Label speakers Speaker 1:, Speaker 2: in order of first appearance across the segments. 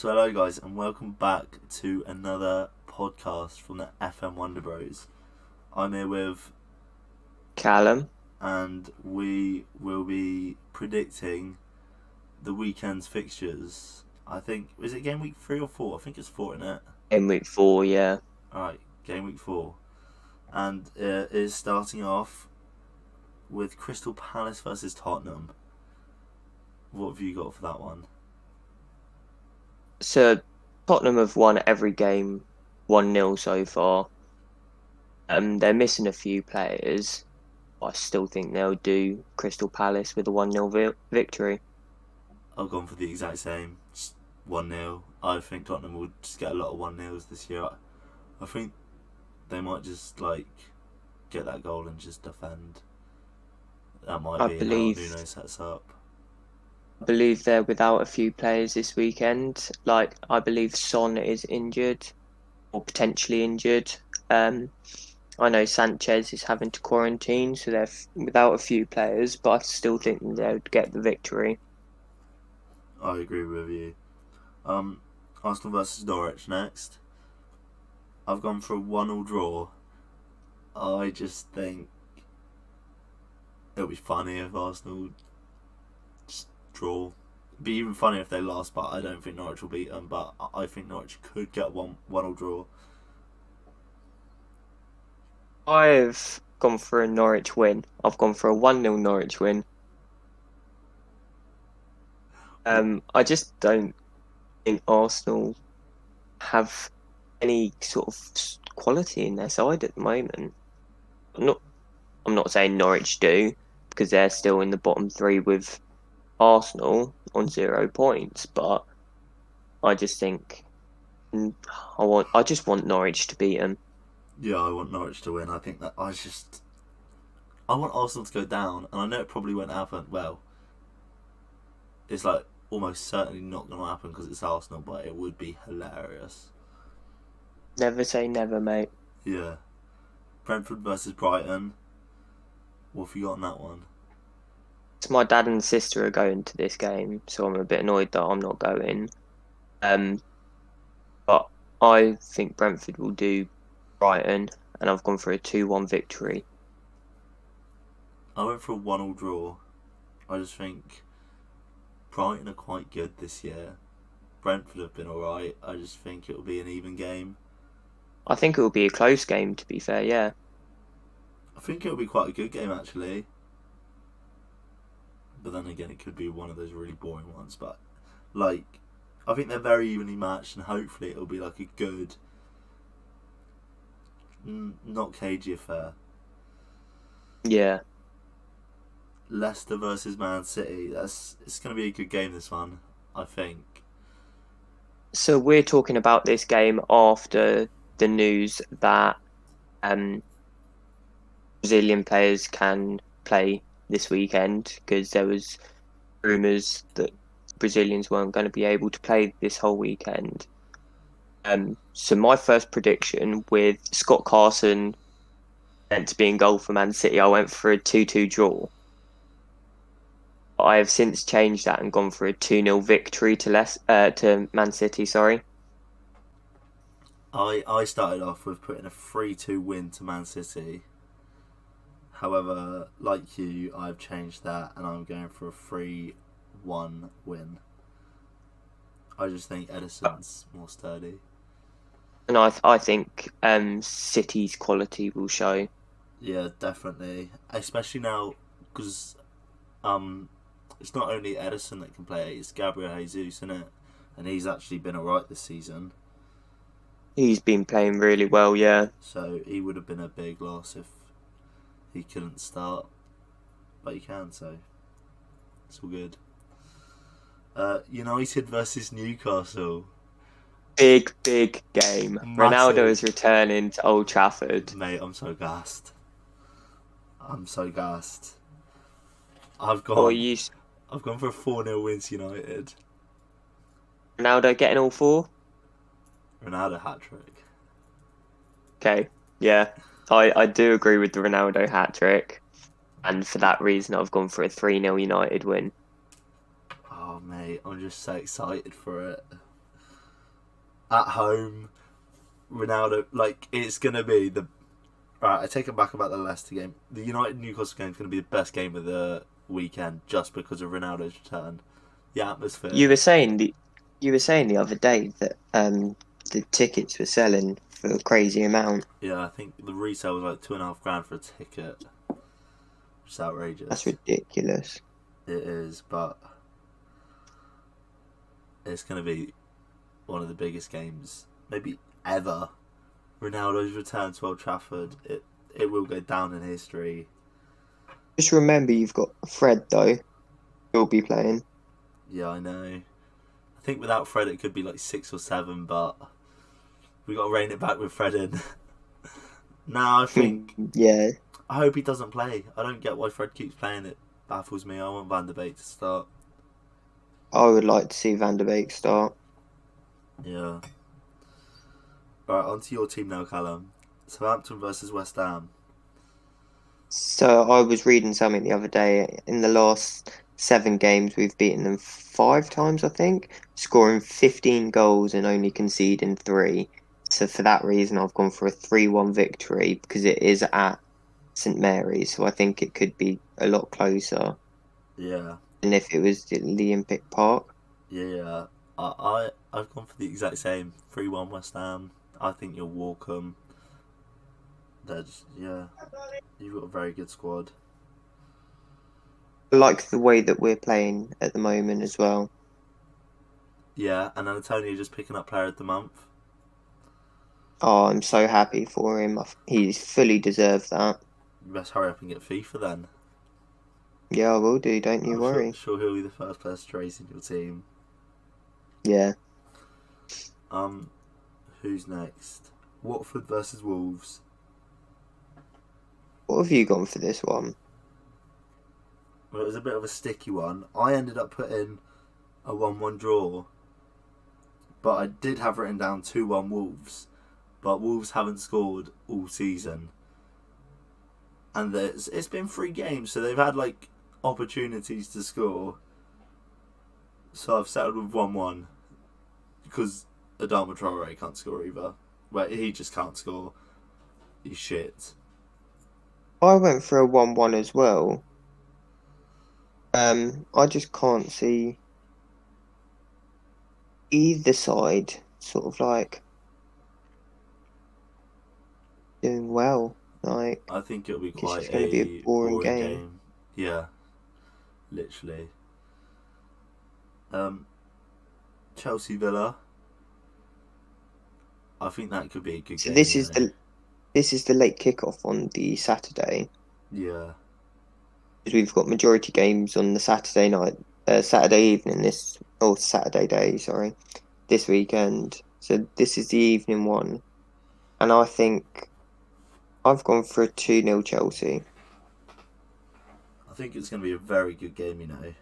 Speaker 1: So hello guys and welcome back to another podcast from the FMWonderbros. I'm here with
Speaker 2: Callum.
Speaker 1: and we will be predicting the weekend's fixtures. I think, is it game week 3 or 4? I think it's 4, isn't it?
Speaker 2: In week 4, yeah.
Speaker 1: Alright, game week 4. And it is starting off with Crystal Palace versus Tottenham. What have you got for that one?
Speaker 2: So Tottenham have won every game 1-0 so far. They're missing a few players. I still think they'll do Crystal Palace with a 1-0 victory.
Speaker 1: I've gone for the exact same. Just 1-0. I think Tottenham will just get a lot of 1-0s this year. I think they might just get that goal and just defend. That might be how Nuno sets up.
Speaker 2: I believe they're without a few players this weekend. I believe Son is injured or potentially injured. I know Sanchez is having to quarantine, so they're without a few players, but I still think they'll get the victory.
Speaker 1: I agree with you. Arsenal versus Norwich next. I've gone for a 1-1 draw. I just think it'll be funny if Arsenal just draw. It'd be even funnier if they lost, but I don't think Norwich will beat them. But I think Norwich could get 1-1 draw.
Speaker 2: I've gone for a Norwich win. I've gone for a 1-0 Norwich win. I just don't think Arsenal have any sort of quality in their side at the moment. I'm not saying Norwich do, because they're still in the bottom 3 with Arsenal on 0 points, but I just think I just want Norwich to beat them.
Speaker 1: Yeah, I want Norwich to win. I think that I want Arsenal to go down, and I know it probably won't happen. Well, it's almost certainly not going to happen because it's Arsenal, but it would be hilarious.
Speaker 2: Never say never, mate.
Speaker 1: Yeah. Brentford versus Brighton. What have you got on that one?
Speaker 2: So my dad and sister are going to this game, so I'm a bit annoyed that I'm not going. But I think Brentford will do Brighton, and I've gone for a 2-1 victory.
Speaker 1: I went for a 1-1 draw. I just think Brighton are quite good this year. Brentford have been alright. I just think it will be an even game.
Speaker 2: I think it will be a close game, to be fair, yeah.
Speaker 1: I think it will be quite a good game, actually. But then again, it could be one of those really boring ones. But, I think they're very evenly matched, and hopefully it'll be a good, not cagey affair.
Speaker 2: Yeah.
Speaker 1: Leicester versus Man City. It's going to be a good game, this one, I think.
Speaker 2: So we're talking about this game after the news that Brazilian players can play this weekend, because there was rumours that Brazilians weren't going to be able to play this whole weekend. So my first prediction, with Scott Carson meant to be in goal for Man City, I went for a 2-2 draw. I have since changed that and gone for a 2-0 victory to Man City. Sorry.
Speaker 1: I started off with putting a 3-2 win to Man City. However, like you, I've changed that and I'm going for a 3-1 win. I just think Edison's more sturdy.
Speaker 2: And I think City's quality will show.
Speaker 1: Yeah, definitely. Especially now, because it's not only Edison that can play, it's Gabriel Jesus, isn't it? And he's actually been alright this season.
Speaker 2: He's been playing really well, yeah.
Speaker 1: So he would have been a big loss if he couldn't start. But he can, so it's all good. United versus Newcastle.
Speaker 2: Big game.
Speaker 1: Massive.
Speaker 2: Ronaldo is returning to Old Trafford.
Speaker 1: Mate, I'm so gassed. I've gone for a 4-0 win to United.
Speaker 2: Ronaldo getting all 4?
Speaker 1: Ronaldo hat-trick.
Speaker 2: Okay, yeah. I do agree with the Ronaldo hat-trick. And for that reason, I've gone for a 3-0 United win.
Speaker 1: Oh, mate, I'm just so excited for it. at home. Ronaldo, like, it's going to be the... Right, I take it back about the Leicester game. The United-Newcastle game is going to be the best game of the weekend just because of Ronaldo's return. The atmosphere.
Speaker 2: You were saying the other day that the tickets were selling for a crazy amount.
Speaker 1: Yeah, I think the resale was like £2,500 for a ticket. Which is outrageous.
Speaker 2: That's ridiculous.
Speaker 1: It is, but it's going to be one of the biggest games, maybe ever. Ronaldo's return to Old Trafford, it will go down in history.
Speaker 2: Just remember, you've got Fred though. He'll be playing.
Speaker 1: Yeah, I know. I think without Fred it could be like 6 or 7, but we got to rein it back with Fred in. Now I think.
Speaker 2: Yeah.
Speaker 1: I hope he doesn't play. I don't get why Fred keeps playing. It baffles me. I want Van der Beek to start.
Speaker 2: I would like to see Van der Beek start.
Speaker 1: Yeah. Right, on to your team now, Callum. Southampton versus West Ham.
Speaker 2: So I was reading something the other day. In the last 7 games, we've beaten them 5 times, I think, scoring 15 goals and only conceding 3. So for that reason, I've gone for a 3-1 victory because it is at St Mary's. So I think it could be a lot closer.
Speaker 1: Yeah.
Speaker 2: Than if it was at Olympic Park.
Speaker 1: Yeah. I've gone for the exact same. 3-1 West Ham. I think you'll walk them. You've got a very good squad.
Speaker 2: I like the way that we're playing at the moment as well.
Speaker 1: Yeah, and Antonio just picking up Player of the Month.
Speaker 2: Oh, I'm so happy for him. He's fully deserved that.
Speaker 1: You best hurry up and get FIFA then.
Speaker 2: Yeah, I will do, don't you worry.
Speaker 1: Sure he'll be the first person to race in your team.
Speaker 2: Yeah.
Speaker 1: Who's next? Watford versus Wolves.
Speaker 2: What have you gone for this one?
Speaker 1: Well, it was a bit of a sticky one. I ended up putting a 1-1 draw, but I did have written down 2-1 Wolves. But Wolves haven't scored all season, and it's been 3 games, so they've had like opportunities to score. So I've settled with 1-1 because Adama Traore can't score either. Well, he just can't score. He's shit.
Speaker 2: I went for a 1-1 as well. I just can't see either side sort of like doing well. Like,
Speaker 1: I think it'll be
Speaker 2: it's
Speaker 1: quite
Speaker 2: just going to be a boring game.
Speaker 1: Yeah, literally. Chelsea Villa. I think that could be a good game.
Speaker 2: This is the late kickoff on the Saturday.
Speaker 1: Yeah.
Speaker 2: Because we've got majority games on the Saturday night, Saturday evening. Saturday day. Sorry, this weekend. So this is the evening one, and I think I've gone for a 2-0 Chelsea.
Speaker 1: I think it's going to be a very good game, you know.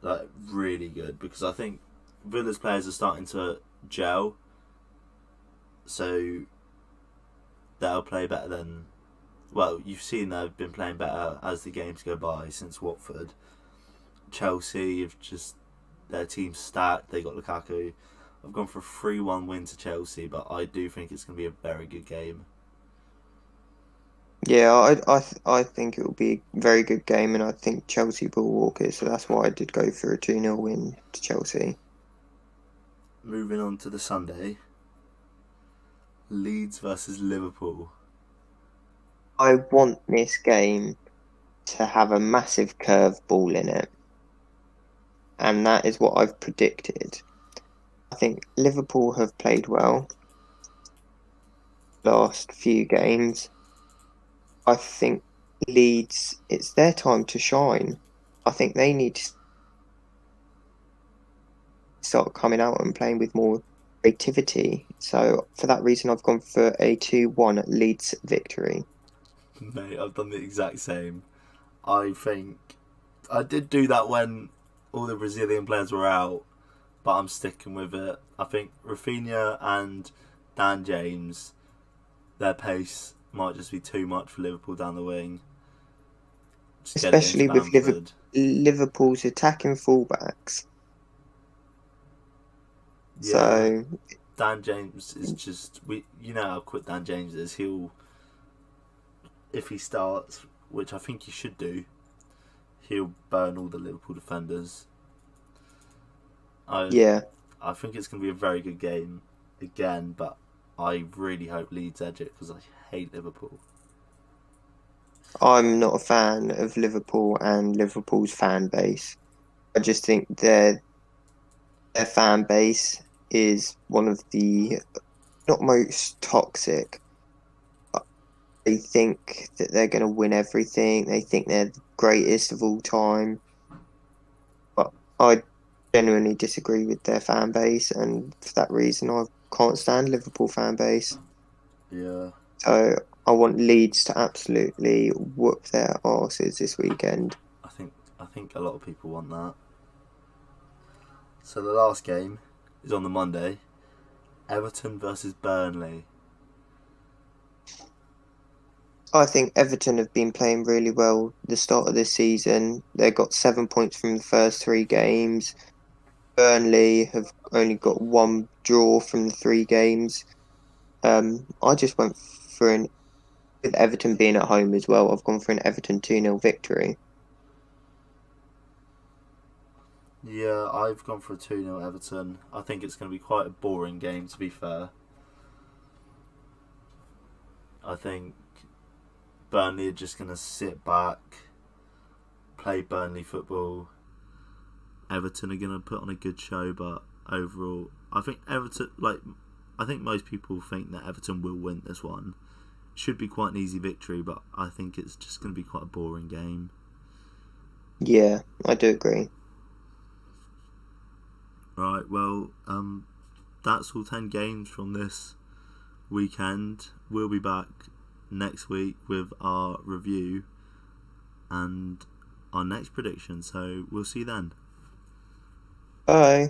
Speaker 1: Like, really good, because I think Villa's players are starting to gel, so they'll play better than... Well, you've seen they've been playing better as the games go by since Watford. Chelsea have just... Their team's stacked, they got Lukaku. I've gone for a 3-1 win to Chelsea, but I do think it's going to be a very good game.
Speaker 2: Yeah, I think it will be a very good game, and I think Chelsea will walk it, so that's why I did go for a 2-0 win to Chelsea.
Speaker 1: Moving on to the Sunday. Leeds versus Liverpool.
Speaker 2: I want this game to have a massive curveball in it, and that is what I've predicted. I think Liverpool have played well last few games. I think Leeds, it's their time to shine. I think they need to start coming out and playing with more creativity. So for that reason, I've gone for a 2-1 Leeds victory.
Speaker 1: Mate, I've done the exact same. I think I did do that when all the Brazilian players were out, but I'm sticking with it. I think Rafinha and Dan James, their pace might just be too much for Liverpool down the wing. Just
Speaker 2: especially with Liverpool's attacking fullbacks.
Speaker 1: Yeah,
Speaker 2: So
Speaker 1: Dan James is just you know how quick Dan James is. He'll if he starts, which I think he should do, he'll burn all the Liverpool defenders. I
Speaker 2: yeah,
Speaker 1: I think it's going to be a very good game again, but I really hope Leeds edge it because I hate Liverpool.
Speaker 2: I'm not a fan of Liverpool and Liverpool's fan base. I just think their fan base is one of the not most toxic. They think that they're going to win everything. They think they're the greatest of all time. But I genuinely disagree with their fan base, and for that reason, I can't stand Liverpool fan base.
Speaker 1: Yeah,
Speaker 2: So I want Leeds to absolutely whoop their arses this weekend.
Speaker 1: I think I think a lot of people want that. So the last game is on the Monday. Everton versus Burnley.
Speaker 2: I think Everton have been playing really well the start of this season. They got 7 points from the first three games. Burnley have only got one draw from the three games. I just went for with Everton being at home as well. I've gone for an Everton 2-0 victory.
Speaker 1: Yeah, I've gone for a 2-0 Everton. I think it's going to be quite a boring game, to be fair. I think Burnley are just going to sit back, play Burnley football. Everton are going to put on a good show, but overall, I think Everton, I think most people think that Everton will win this one. Should be quite an easy victory, but I think it's just going to be quite a boring game.
Speaker 2: Yeah, I do agree.
Speaker 1: Right, well, that's all 10 games from this weekend. We'll be back next week with our review and our next prediction, so we'll see you then.
Speaker 2: Bye.